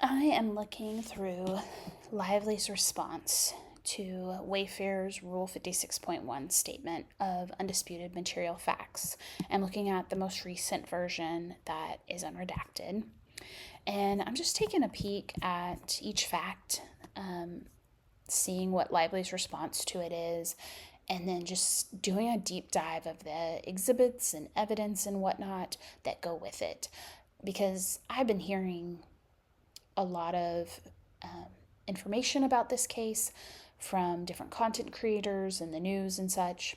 I am looking through Lively's response to Wayfair's Rule 56.1 statement of undisputed material facts. I'm looking at the most recent version that is unredacted. And I'm just taking a peek at each fact, seeing what Lively's response to it is, and then just doing a deep dive of the exhibits and evidence and whatnot that go with it. Because I've been hearing a lot of um, information about this case from different content creators in the news and such,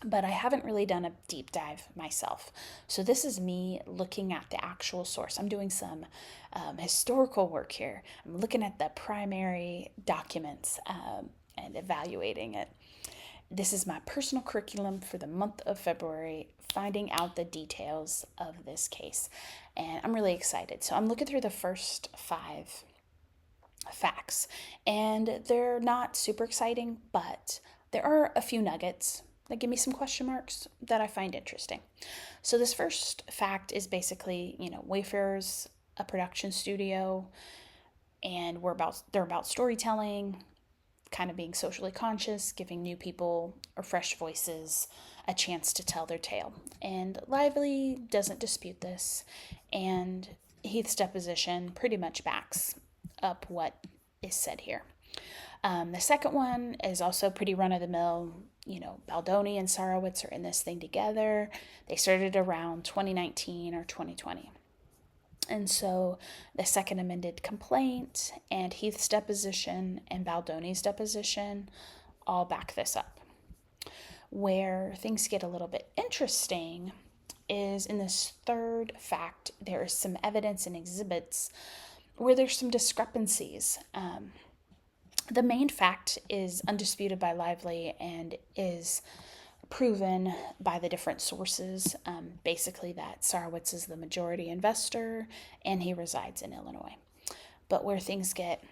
but I haven't really done a deep dive myself. So this is me looking at the actual source. I'm doing some historical work here. I'm looking at the primary documents and evaluating it. This is my personal curriculum for the month of February, finding out the details of this case. And I'm really excited. So I'm looking through the first 5 facts, and they're not super exciting, but there are a few nuggets that give me some question marks that I find interesting. So this first fact is basically, Wayfair's a production studio, and they're about storytelling, kind of being socially conscious, giving new people or fresh voices a chance to tell their tale. And Lively doesn't dispute this, and Heath's deposition pretty much backs up what is said here. The second one is also pretty run of the mill. Baldoni and Sarowitz are in this thing together. They started around 2019 or 2020. And so the second amended complaint and Heath's deposition and Baldoni's deposition all back this up. Where things get a little bit interesting is in this third fact, there is some evidence and exhibits where there's some discrepancies. The main fact is undisputed by Lively and is proven by the different sources, basically that Sarowitz is the majority investor and he resides in Illinois. But where things get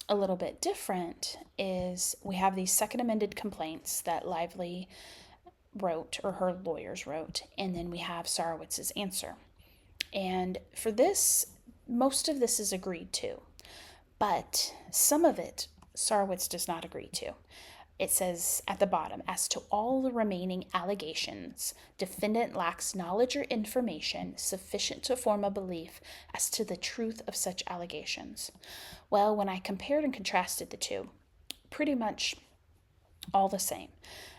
a little bit different is we have these second amended complaints that Lively wrote, or her lawyers wrote, and then we have Sarowitz's answer. And for this, most of this is agreed to, but some of it Sarowitz does not agree to. It says at the bottom, as to all the remaining allegations, defendant lacks knowledge or information sufficient to form a belief as to the truth of such allegations. Well, when I compared and contrasted the two, pretty much all the same.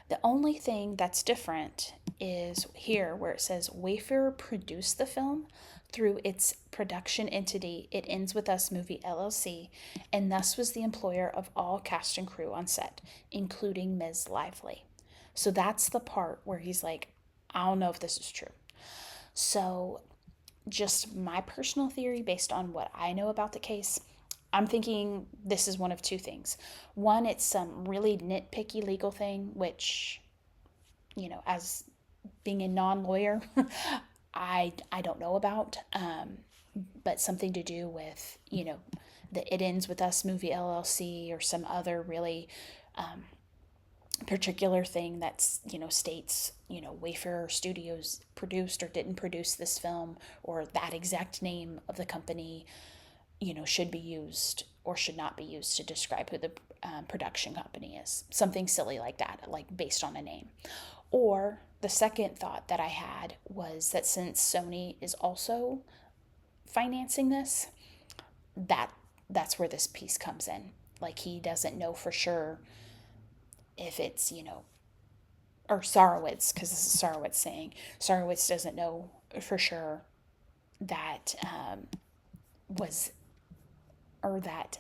The only thing that's different is here where it says Wayfair produced the film through its production entity, It Ends With Us Movie LLC, and thus was the employer of all cast and crew on set, including Ms. Lively. So that's the part where he's like, I don't know if this is true. So just my personal theory based on what I know about the case, I'm thinking this is one of two things. One, it's some really nitpicky legal thing, which, as being a non-lawyer, I don't know about, but something to do with, the It Ends With Us Movie LLC or some other really particular thing that's, states, Wayfair Studios produced or didn't produce this film, or that exact name of the company, should be used or should not be used to describe who the production company is. Something silly like that, like based on a name. Or the second thought that I had was that since Sony is also financing this, that's where this piece comes in. Like he doesn't know for sure if it's, or Sarowitz, because this is Sarowitz saying, Sarowitz doesn't know for sure that was, or that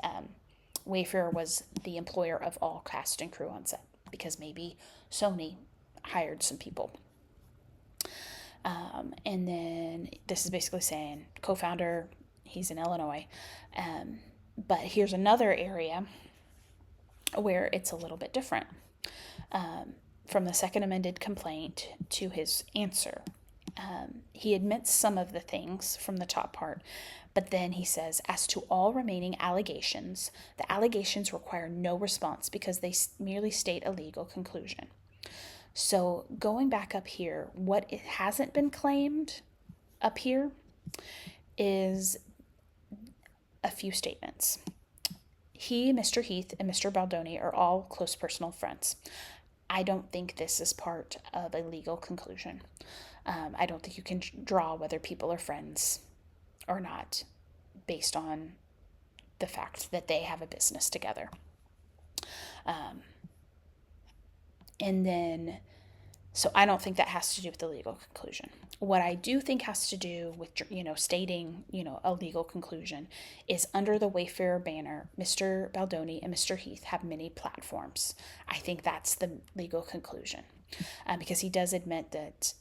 Wayfair was the employer of all cast and crew on set, because maybe Sony hired some people. And then this is basically saying co-founder, he's in Illinois. But here's another area where it's a little bit different. From the second amended complaint to his answer. He admits some of the things from the top part, but then he says, as to all remaining allegations, the allegations require no response because they merely state a legal conclusion. So going back up here, what it hasn't been claimed up here is a few statements. He, Mr. Heath, and Mr. Baldoni are all close personal friends. I don't think this is part of a legal conclusion. I don't think you can draw whether people are friends or not based on the fact that they have a business together. And then, so I don't think that has to do with the legal conclusion. What I do think has to do with, stating, a legal conclusion is under the Wayfarer banner, Mr. Baldoni and Mr. Heath have many platforms. I think that's the legal conclusion, because he does admit that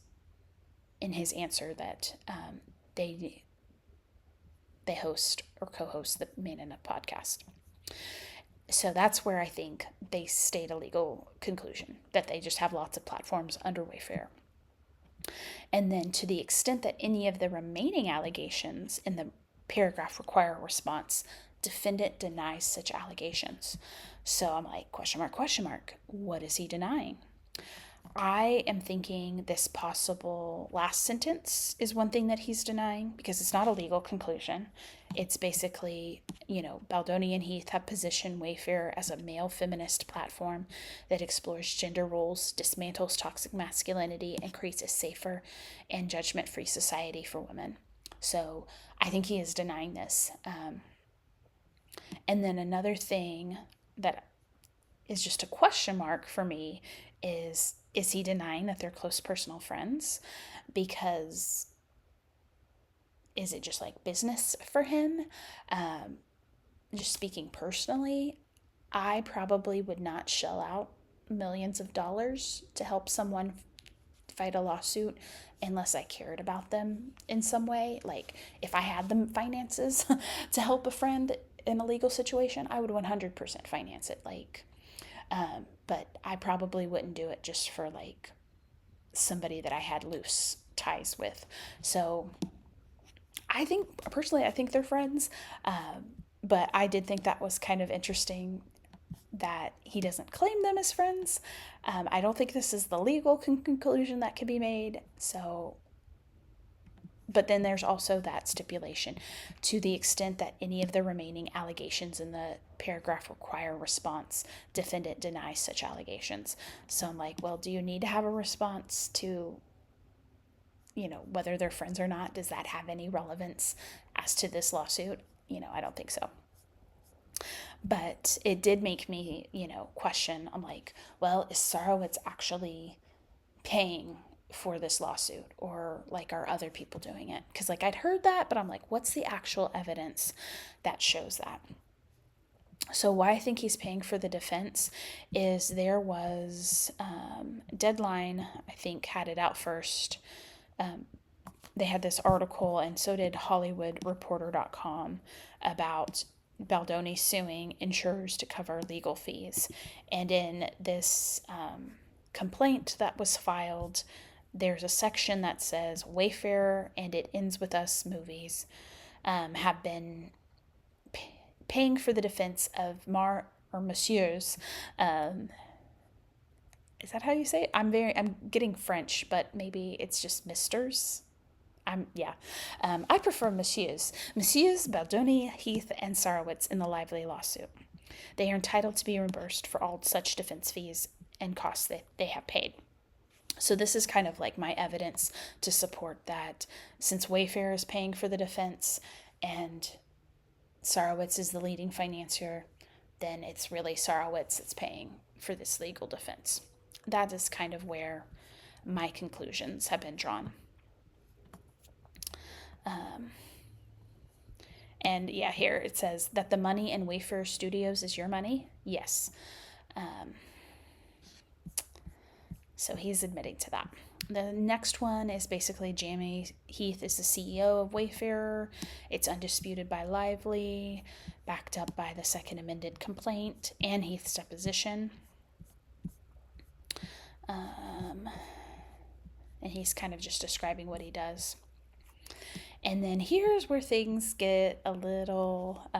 in his answer that they host or co-host the Man Enough podcast. So that's where I think they state a legal conclusion, that they just have lots of platforms under Wayfarer. And then to the extent that any of the remaining allegations in the paragraph require a response, defendant denies such allegations. So I'm like, question mark, what is he denying? I am thinking this possible last sentence is one thing that he's denying, because it's not a legal conclusion. It's basically, Baldoni and Heath have positioned Wayfarer as a male feminist platform that explores gender roles, dismantles toxic masculinity, and creates a safer and judgment-free society for women. So I think he is denying this. And then another thing that is just a question mark for me is he denying that they're close personal friends? Because is it just like business for him? Just speaking personally, I probably would not shell out millions of dollars to help someone fight a lawsuit unless I cared about them in some way. Like if I had the finances to help a friend in a legal situation, I would 100% finance it. But I probably wouldn't do it just for like somebody that I had loose ties with. So I think they're friends. But I did think that was kind of interesting that he doesn't claim them as friends. I don't think this is the legal conclusion that can be made. So, but then there's also that stipulation, to the extent that any of the remaining allegations in the paragraph require a response, defendant denies such allegations. So I'm like, well, do you need to have a response to, whether they're friends or not? Does that have any relevance as to this lawsuit? I don't think so. But it did make me, question. I'm like, well, is Sarowitz actually paying for this lawsuit, or like are other people doing it? Because I'd heard that, but I'm like, what's the actual evidence that shows that? So why I think he's paying for the defense is there was Deadline, I think, had it out first. They had this article, and so did HollywoodReporter.com, about Baldoni suing insurers to cover legal fees. And in this complaint that was filed, there's a section that says Wayfarer and It Ends With Us movies have been paying for the defense of Monsieur's. Is that how you say it? I'm getting French, but maybe it's just Misters. I prefer Monsieur's. Monsieur's, Baldoni, Heath, and Sarowitz in the lively lawsuit. They are entitled to be reimbursed for all such defense fees and costs that they have paid. So this is kind of like my evidence to support that, since Wayfarer is paying for the defense and Sarowitz is the leading financier, then it's really Sarowitz that's paying for this legal defense. That is kind of where my conclusions have been drawn. And yeah, here it says that the money in Wayfarer Studios is your money. Yes. So he's admitting to that. The next one is basically Jamie Heath is the CEO of Wayfarer. It's undisputed by Lively, backed up by the second amended complaint and Heath's deposition. And he's kind of just describing what he does. And then here's where things get a little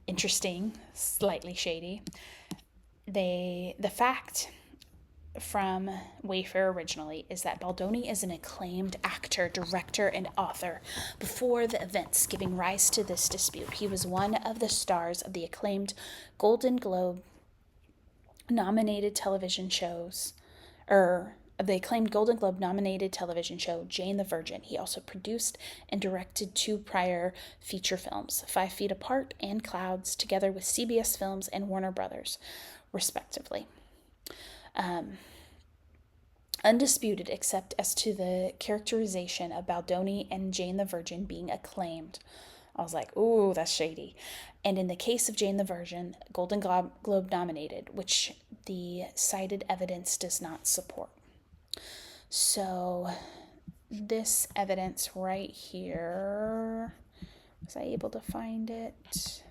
interesting, slightly shady. The fact from Wayfair originally is that Baldoni is an acclaimed actor, director, and author. Before the events giving rise to this dispute, he was one of the stars of the acclaimed Golden Globe nominated television shows, of the acclaimed Golden Globe nominated television show Jane the Virgin. He also produced and directed 2 prior feature films, 5 Feet Apart and Clouds, together with CBS Films and Warner Brothers, respectively. Undisputed except as to the characterization of Baldoni and Jane the Virgin being acclaimed. I was like, ooh, that's shady. And in the case of Jane the Virgin, Golden Globe nominated, which the cited evidence does not support. So this evidence right here, was I able to find it?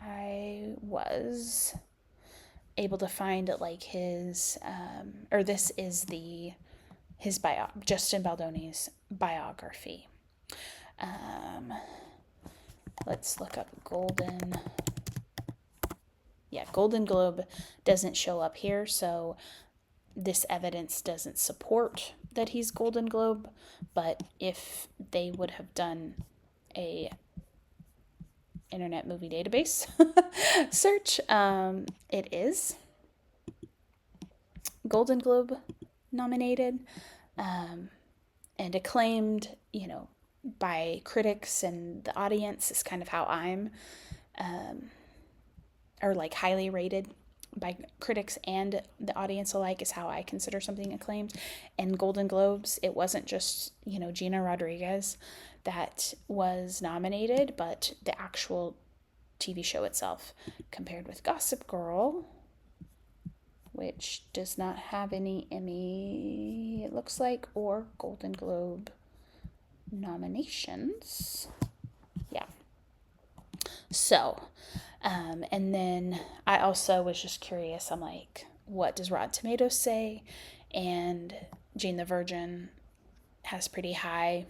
I was able to find like his, or this is his Justin Baldoni's biography. Let's look up Golden Globe doesn't show up here, so this evidence doesn't support that he's Golden Globe, but if they would have done a Internet Movie Database search, it is Golden Globe nominated, and acclaimed, by critics and the audience is kind of how I'm, or like highly rated by critics and the audience alike is how I consider something acclaimed. And Golden Globes, it wasn't just, Gina Rodriguez that was nominated, but the actual TV show itself, compared with Gossip Girl, which does not have any Emmy, it looks like, or Golden Globe nominations. Yeah. So, and then I also was just curious. I'm like, what does Rotten Tomatoes say? And Jane the Virgin has pretty high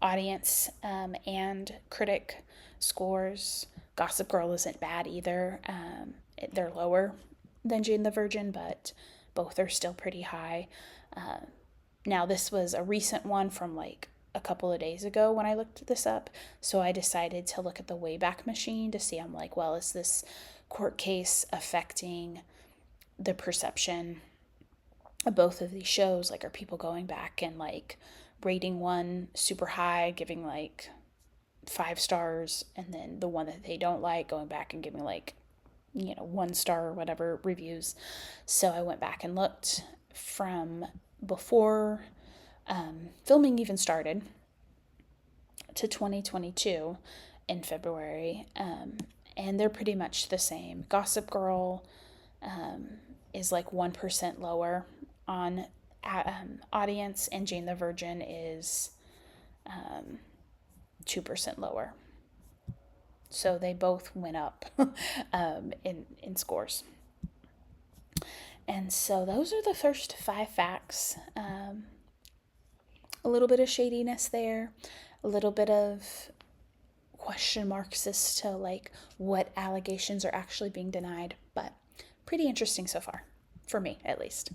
audience and critic scores. Gossip Girl isn't bad either. They're lower than Jane the Virgin, but both are still pretty high. Now, this was a recent one from like a couple of days ago when I looked this up, so I decided to look at the Wayback Machine to see, I'm like, well, is this court case affecting the perception of both of these shows? Like, are people going back and like rating one super high, giving like 5 stars, and then the one that they don't like going back and giving like 1 star or whatever reviews? So I went back and looked from before filming even started to 2022 in February, and they're pretty much the same. Gossip Girl is like 1% lower on audience, and Jane the Virgin is 2% lower. So they both went up in scores. And so those are the first 5 facts. A little bit of shadiness there, a little bit of question marks as to like what allegations are actually being denied, but pretty interesting so far, for me at least.